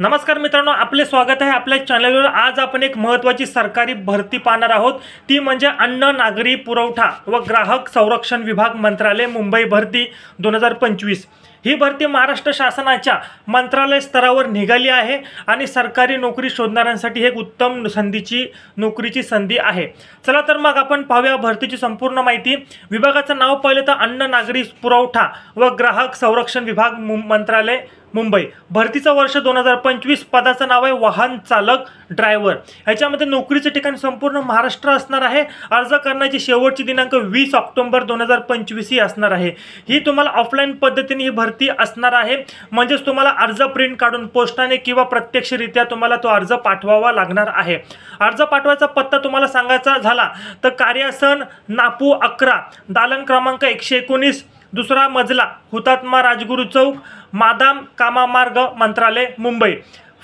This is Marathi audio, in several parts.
नमस्कार मित्रांनो, आपले स्वागत आहे आपल्या चॅनलवर। आज आपण एक महत्त्वाची सरकारी भरती पाहणार आहोत, ती म्हणजे अन्न नागरी पुरवठा व ग्राहक संरक्षण विभाग मंत्रालय मुंबई भरती 2025। ही भरती महाराष्ट्र शासनाच्या मंत्रालय स्तरावर निघाली आहे आणि सरकारी नोकरी शोधणाऱ्यांसाठी एक उत्तम नोकरीची संधी आहे। चला तर मग आपण पाहूया भरतीची संपूर्ण माहिती। विभागाचं नाव पाहिलं तर अन्न नागरी पुरवठा व ग्राहक संरक्षण विभाग मंत्रालय मुंबई। भरतीचं वर्ष 2025। पदाचं नाव आहे वाहन चालक ड्रायव्हर। याच्यामध्ये नोकरीचे ठिकाण संपूर्ण महाराष्ट्र असणार आहे। अर्ज करण्याची शेवटची दिनांक 20 ऑक्टोबर 2025 ही असणार आहे। ही तुम्हाला ऑफलाईन पद्धतीने ही भरती असणार आहे, म्हणजे तुम्हाला अर्ज प्रिंट काढून पोस्टाने किंवा प्रत्यक्षरित्या तुम्हाला तो अर्ज पाठवावा लागणार आहे। अर्ज पाठवायचा पत्ता तुम्हाला सांगायचा झाला तर कार्यासन नापू 11, दालन क्रमांक 119, दुसरा मजला, हुतात्मा राजगुरू चौक, मादाम कामामार्ग, मंत्रालय मुंबई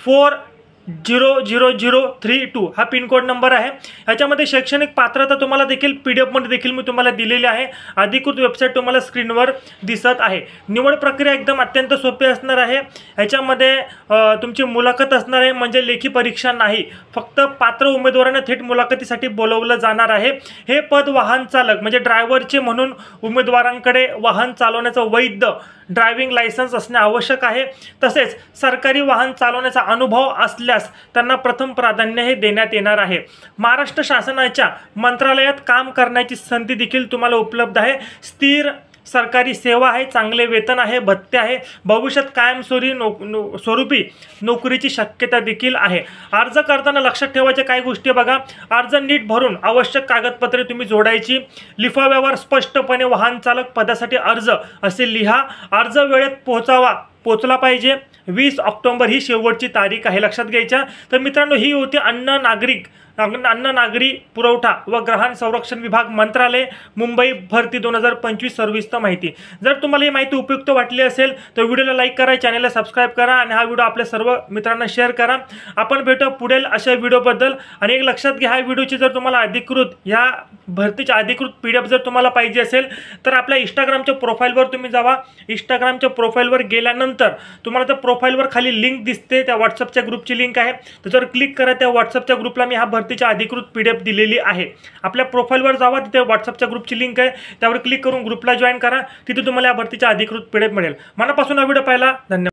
400032 हा पिन कोड नंबर आहे। याच्यामध्ये शैक्षणिक पात्रता तुम्हाला देखील PDF मध्ये देखील मी तुम्हाला दिलेली आहे। अधिकृत वेबसाईट तुम्हाला स्क्रीनवर दिसत आहे। निवड प्रक्रिया एकदम अत्यंत सोपी असणार आहे। याच्यामध्ये तुमची मुलाखत असणार आहे, म्हणजे लेखी परीक्षा नाही, फक्त पात्र उमेदवारांना थेट मुलाखतीसाठी बोलवलं जाणार आहे। हे पद वाहन चालक म्हणजे ड्रायव्हरचे म्हणून उमेदवारांकडे वाहन चालवण्याचं वैध ड्रायव्हिंग लायसन्स असणे आवश्यक आहे। तसेच सरकारी वाहन चालवण्याचा अनुभव असल्यास त्यांना प्रथम प्राधान्य हे देण्यात येणार आहे। महाराष्ट्र शासनाच्या मंत्रालयात काम करण्याची संधी देखील तुम्हाला उपलब्ध आहे। स्थिर सरकारी सेवा आहे, चांगले वेतन आहे, भत्ते आहे, भविष्यात कायमस्वरूपी नोकरीची शक्यता देखील आहे। अर्ज करताना लक्षात ठेवायच्या काही गोष्टी बघा। अर्ज नीट भरून आवश्यक कागदपत्रे तुम्ही जोडायची। लिफाव्यावर स्पष्टपणे वाहन चालक पदासाठी अर्ज असे लिहा। अर्ज वेळेत पोहोचला पाहिजे। 20 ऑक्टोबर ही शेवटची तारीख आहे, लक्षात घ्यायच्या। तर मित्रांनो, ही होती अन्न नागरी पुरवठा व ग्राहक संरक्षण विभाग मंत्रालय मुंबई भरती 2025 सर्व्हिसची माहिती। जर तुम्हाला ही माहिती उपयुक्त वाटली असेल तर व्हिडिओला लाईक करा, चॅनलला सबस्क्राइब करा आणि हा व्हिडिओ आपल्या सर्व मित्रांना शेअर करा। आपण भेटू पुढील अशा व्हिडिओबद्दल। आणि एक लक्षात घ्या, हा व्हिडिओची जर तुम्हाला या भरतीची अधिकृत PDF जर तुम्हाला पाहिजे असेल तर आपल्या इंस्टाग्रामच्या प्रोफाईलवर तुम्ही जावा। इंस्टाग्रामच्या प्रोफाईलवर गेल्यानंतर तुम्हाला त्या प्रोफाईलवर खाली लिंक दिसते, त्या व्हॉट्सअपच्या ग्रुपची लिंक आहे, त्याच्यावर क्लिक करा। त्या व्हॉट्सअपच्या ग्रुपला मी भरतीच्या अधिकृत PDF दिलेली आहे। आपल्या प्रोफाईलवर जावा, तिथे व्हॉट्सअपच्या ग्रुपची लिंक आहे, त्यावर क्लिक करून ग्रुपला जॉईन करा। तिथे तुम्हाला या भरतीच्या अधिकृत PDF मिळेल। मनापासून हा व्हिडिओ पाहिला, धन्यवाद।